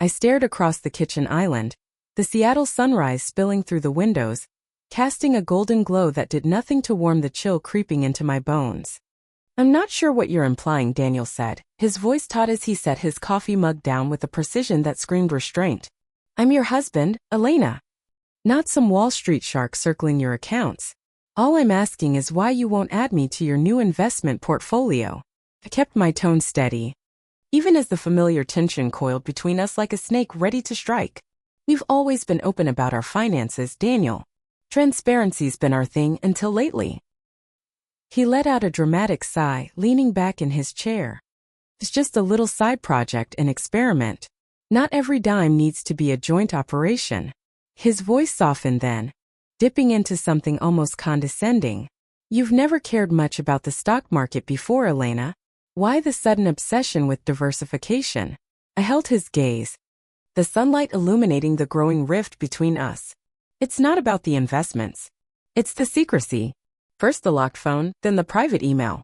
I stared across the kitchen island, the Seattle sunrise spilling through the windows, casting a golden glow that did nothing to warm the chill creeping into my bones. "I'm not sure what you're implying," Daniel said, his voice taut as he set his coffee mug down with a precision that screamed restraint. "I'm your husband, Elena. Not some Wall Street shark circling your accounts. All I'm asking is why you won't add me to your new investment portfolio." I kept my tone steady, even as the familiar tension coiled between us like a snake ready to strike. "We've always been open about our finances, Daniel. Transparency's been our thing until lately." He let out a dramatic sigh, leaning back in his chair. "It's just a little side project, an experiment. Not every dime needs to be a joint operation." His voice softened then, dipping into something almost condescending. "You've never cared much about the stock market before, Elena. Why the sudden obsession with diversification?" I held his gaze, the sunlight illuminating the growing rift between us. "It's not about the investments. It's the secrecy. First the locked phone, then the private email.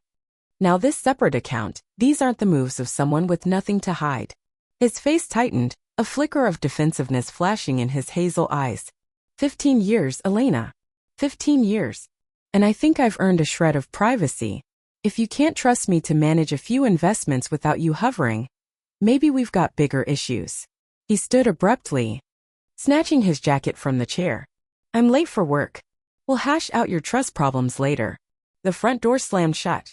Now this separate account. These aren't the moves of someone with nothing to hide." His face tightened, a flicker of defensiveness flashing in his hazel eyes. 15 years, Elena. 15 years. And I think I've earned a shred of privacy. If you can't trust me to manage a few investments without you hovering, maybe we've got bigger issues." He stood abruptly, snatching his jacket from the chair. "I'm late for work. We'll hash out your trust problems later." The front door slammed shut,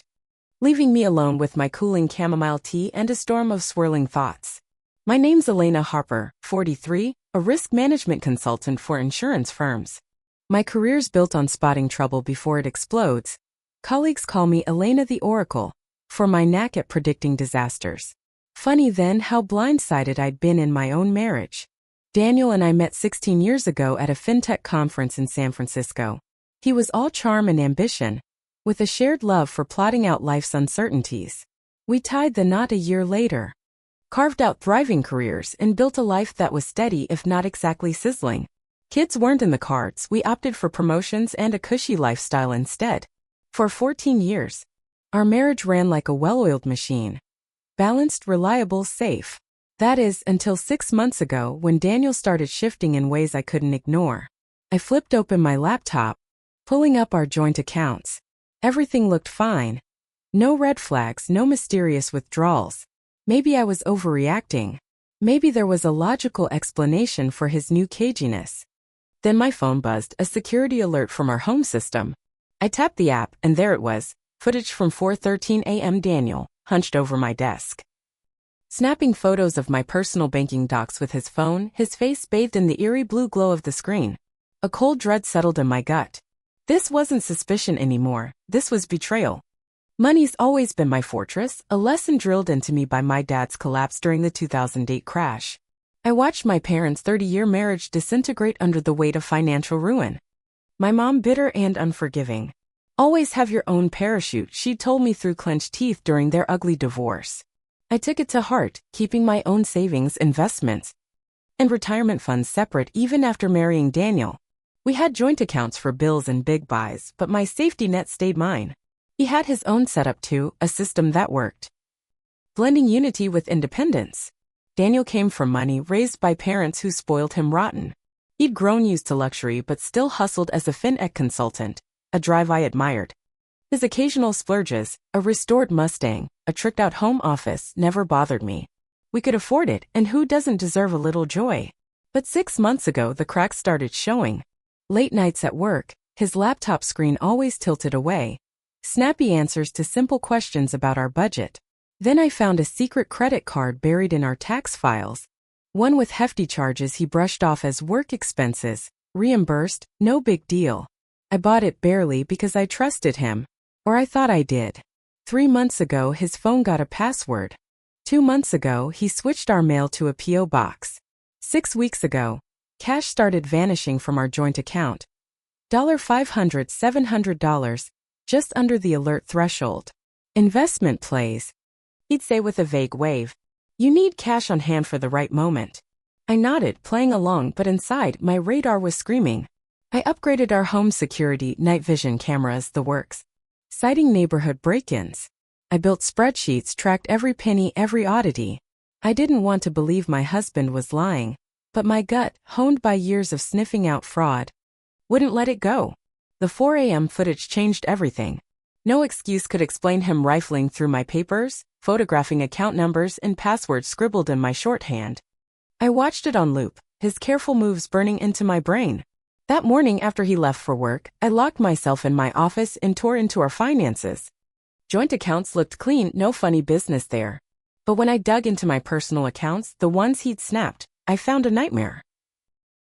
leaving me alone with my cooling chamomile tea and a storm of swirling thoughts. "My name's Elena Harper, 43, a risk management consultant for insurance firms. My career's built on spotting trouble before it explodes. Colleagues call me Elena the Oracle, for my knack at predicting disasters. Funny then how blindsided I'd been in my own marriage. Daniel and I met 16 years ago at a fintech conference in San Francisco. He was all charm and ambition, with a shared love for plotting out life's uncertainties. We tied the knot a year later, carved out thriving careers, and built a life that was steady if not exactly sizzling. Kids weren't in the cards. We opted for promotions and a cushy lifestyle instead. For 14 years, our marriage ran like a well-oiled machine. Balanced, reliable, safe. That is, until 6 months ago when Daniel started shifting in ways I couldn't ignore. I flipped open my laptop, pulling up our joint accounts. Everything looked fine. No red flags, no mysterious withdrawals. Maybe I was overreacting. Maybe there was a logical explanation for his new caginess. Then my phone buzzed, a security alert from our home system. I tapped the app, and there it was, footage from 4:13 a.m. Daniel, hunched over my desk, snapping photos of my personal banking docs with his phone, his face bathed in the eerie blue glow of the screen. A cold dread settled in my gut. This wasn't suspicion anymore, this was betrayal. Money's always been my fortress, a lesson drilled into me by my dad's collapse during the 2008 crash. I watched my parents' 30-year marriage disintegrate under the weight of financial ruin. My mom bitter and unforgiving. "Always have your own parachute," she told me through clenched teeth during their ugly divorce. I took it to heart, keeping my own savings, investments, and retirement funds separate even after marrying Daniel. We had joint accounts for bills and big buys, but my safety net stayed mine. He had his own setup too, a system that worked, blending unity with independence. Daniel came from money, raised by parents who spoiled him rotten. He'd grown used to luxury but still hustled as a fintech consultant, a drive I admired. His occasional splurges, a restored Mustang, a tricked-out home office, never bothered me. We could afford it, and who doesn't deserve a little joy? But 6 months ago the cracks started showing. Late nights at work, his laptop screen always tilted away. Snappy answers to simple questions about our budget. Then I found a secret credit card buried in our tax files. One with hefty charges he brushed off as work expenses. Reimbursed, no big deal. I bought it barely because I trusted him. Or I thought I did. 3 months ago his phone got a password. 2 months ago he switched our mail to a P.O. box. 6 weeks ago, cash started vanishing from our joint account. $500, $700, just under the alert threshold. "Investment plays," he'd say with a vague wave. "You need cash on hand for the right moment." I nodded, playing along, but inside, my radar was screaming. I upgraded our home security, night vision cameras, the works, citing neighborhood break-ins. I built spreadsheets, tracked every penny, every oddity. I didn't want to believe my husband was lying, but my gut, honed by years of sniffing out fraud, wouldn't let it go. The 4 a.m. footage changed everything. No excuse could explain him rifling through my papers, photographing account numbers and passwords scribbled in my shorthand. I watched it on loop, his careful moves burning into my brain. That morning after he left for work, I locked myself in my office and tore into our finances. Joint accounts looked clean, no funny business there. But when I dug into my personal accounts, the ones he'd snapped, I found a nightmare.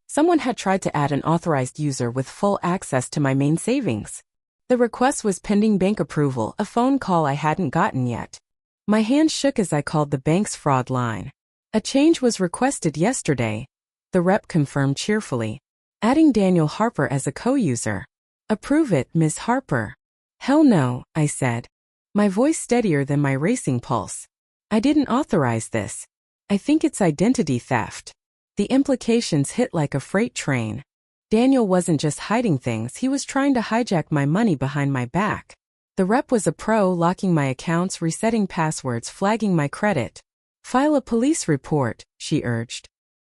Someone had tried to add an authorized user with full access to my main savings. The request was pending bank approval, a phone call I hadn't gotten yet. My hand shook as I called the bank's fraud line. A change was requested yesterday. The rep confirmed cheerfully, adding Daniel Harper as a co-user. Approve it, Ms. Harper. Hell no, I said, my voice steadier than my racing pulse. I didn't authorize this. I think it's identity theft. The implications hit like a freight train. Daniel wasn't just hiding things, he was trying to hijack my money behind my back. The rep was a pro, locking my accounts, resetting passwords, flagging my credit. File a police report, she urged.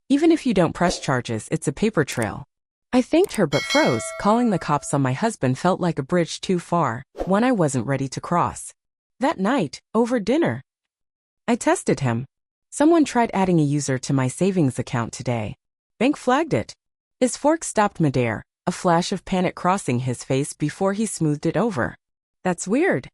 Even if you don't press charges, it's a paper trail. I thanked her but froze. Calling the cops on my husband felt like a bridge too far, one I wasn't ready to cross. That night, over dinner, I tested him. Someone tried adding a user to my savings account today. Bank flagged it. His fork stopped midair, a flash of panic crossing his face before he smoothed it over. That's weird.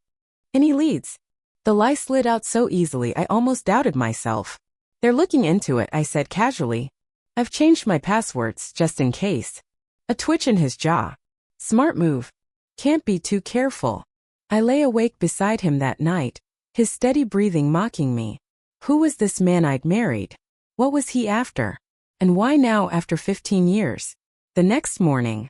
Any leads? The lie slid out so easily I almost doubted myself. They're looking into it, I said casually. I've changed my passwords, just in case. A twitch in his jaw. Smart move. Can't be too careful. I lay awake beside him that night, his steady breathing mocking me. Who was this man I'd married? What was he after? And why now after 15 years? The next morning,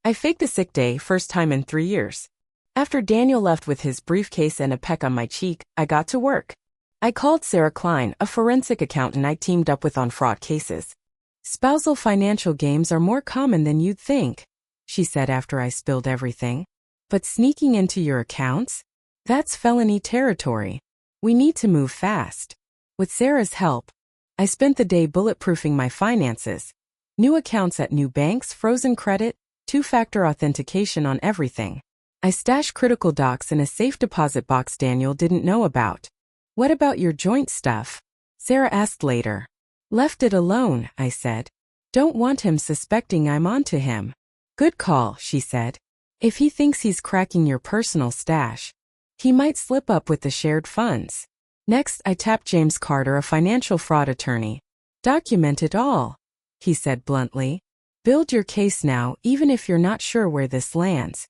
I faked a sick day, first time in 3 years. After Daniel left with his briefcase and a peck on my cheek, I got to work. I called Sarah Klein, a forensic accountant I teamed up with on fraud cases. Spousal financial games are more common than you'd think, she said after I spilled everything. But sneaking into your accounts? That's felony territory. We need to move fast. With Sarah's help, I spent the day bulletproofing my finances. New accounts at new banks, frozen credit, two-factor authentication on everything. I stashed critical docs in a safe deposit box Daniel didn't know about. What about your joint stuff? Sarah asked later. Left it alone, I said. Don't want him suspecting I'm onto him. Good call, she said. If he thinks he's cracking your personal stash, he might slip up with the shared funds. Next, I tapped James Carter, a financial fraud attorney. Document it all, he said bluntly. Build your case now, even if you're not sure where this lands.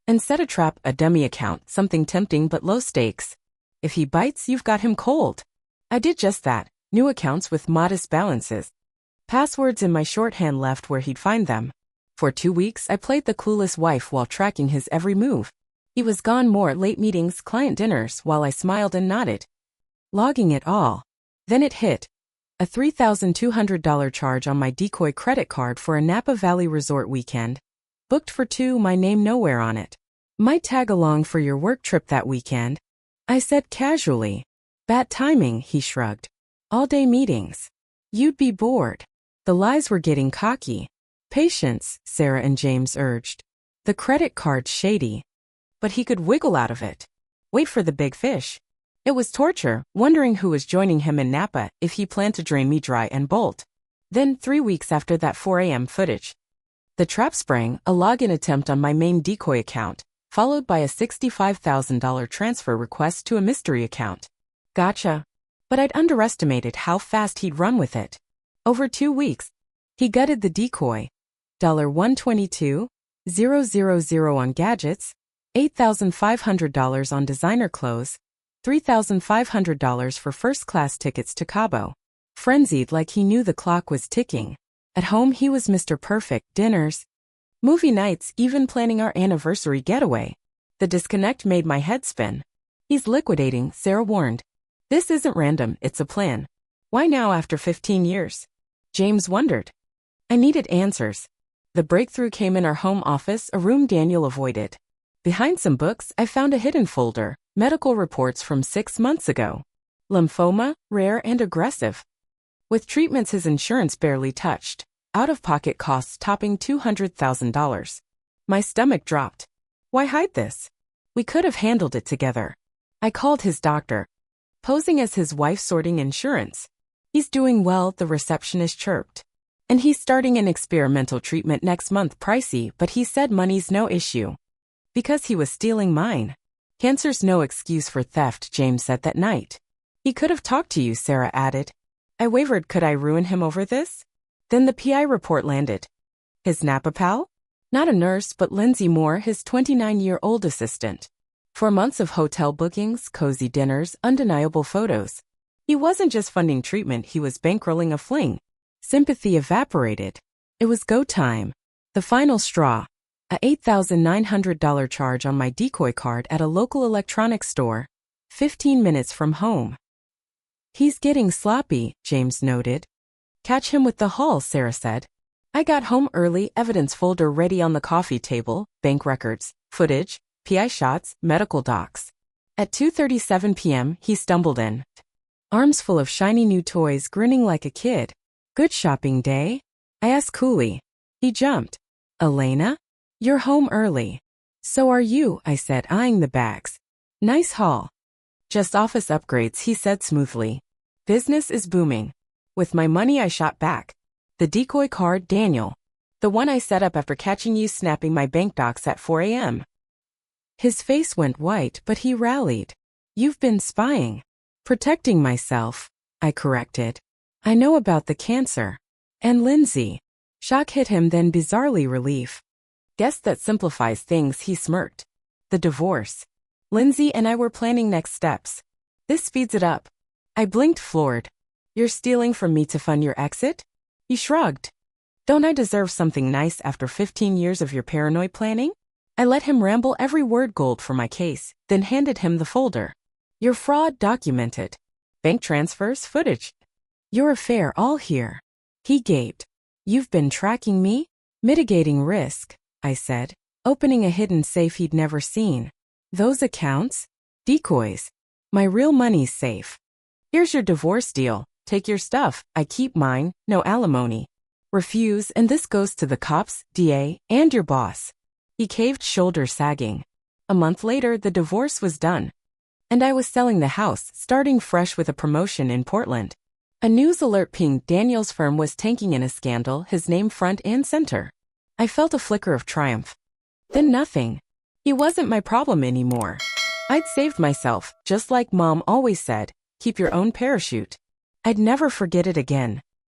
And set a trap, a dummy account, something tempting but low stakes. If he bites, you've got him cold. I did just that. New accounts with modest balances. Passwords in my shorthand left where he'd find them. For 2 weeks, I played the clueless wife while tracking his every move. He was gone, more late meetings, client dinners, while I smiled and nodded, logging it all. Then it hit. A $3,200 charge on my decoy credit card for a Napa Valley resort weekend. Booked for 2, my name nowhere on it. Might tag along for your work trip that weekend, I said casually. Bad timing, he shrugged. All-day meetings. You'd be bored. The lies were getting cocky. Patience, Sarah and James urged. The credit card's shady. But he could wiggle out of it. Wait for the big fish. It was torture, wondering who was joining him in Napa if he planned to drain me dry and bolt. Then, 3 weeks after that 4 a.m. footage, the trap sprang, a login attempt on my main decoy account, followed by a $65,000 transfer request to a mystery account. Gotcha. But I'd underestimated how fast he'd run with it. Over 2 weeks, he gutted the decoy. $122,000 on gadgets, $8,500 on designer clothes, $3,500 for first-class tickets to Cabo. Frenzied like he knew the clock was ticking. At home he was Mr. Perfect, dinners, movie nights, even planning our anniversary getaway. The disconnect made my head spin. He's liquidating, Sarah warned. This isn't random, it's a plan. Why now after 15 years? James wondered. I needed answers. The breakthrough came in our home office, a room Daniel avoided. Behind some books, I found a hidden folder, medical reports from 6 months ago. Lymphoma, rare and aggressive. With treatments his insurance barely touched, out-of-pocket costs topping $200,000. My stomach dropped. Why hide this? We could have handled it together. I called his doctor, posing as his wife sorting insurance. He's doing well, the receptionist chirped. And he's starting an experimental treatment next month, pricey, but he said money's no issue. Because he was stealing mine. Cancer's no excuse for theft, James said that night. He could have talked to you, Sarah added. I wavered, could I ruin him over this? Then the PI report landed. His Napa pal? Not a nurse, but Lindsay Moore, his 29-year-old assistant. 4 months of hotel bookings, cozy dinners, undeniable photos. He wasn't just funding treatment, he was bankrolling a fling. Sympathy evaporated. It was go time. The final straw. A $8,900 charge on my decoy card at a local electronics store. 15 minutes from home. He's getting sloppy, James noted. Catch him with the haul, Sarah said. I got home early, evidence folder ready on the coffee table, bank records, footage, PI shots, medical docs. At 2:37 p.m., he stumbled in. Arms full of shiny new toys, grinning like a kid. Good shopping day? I asked coolly. He jumped. Elena? You're home early. So are you, I said, eyeing the bags. Nice haul. Just office upgrades, he said smoothly. Business is booming. With my money, I shot back. The decoy card, Daniel. The one I set up after catching you snapping my bank docs at 4 a.m. His face went white, but he rallied. You've been spying. Protecting myself, I corrected. I know about the cancer. And Lindsay. Shock hit him, then bizarrely relief. Guess that simplifies things, he smirked. The divorce. Lindsay and I were planning next steps. This speeds it up. I blinked, floored. You're stealing from me to fund your exit? He shrugged. Don't I deserve something nice after 15 years of your paranoid planning? I let him ramble, every word gold for my case, then handed him the folder. Your fraud documented. Bank transfers, footage. Your affair all here. He gaped. You've been tracking me? Mitigating risk, I said, opening a hidden safe he'd never seen. Those accounts? Decoys. My real money's safe. Here's your divorce deal. Take your stuff, I keep mine, no alimony. Refuse, and this goes to the cops, DA, and your boss. He caved, shoulders sagging. A month later, the divorce was done. And I was selling the house, starting fresh with a promotion in Portland. A news alert pinged. Daniel's firm was tanking in a scandal, his name front and center. I felt a flicker of triumph. Then nothing. He wasn't my problem anymore. I'd saved myself, just like Mom always said, keep your own parachute. I'd never forget it again.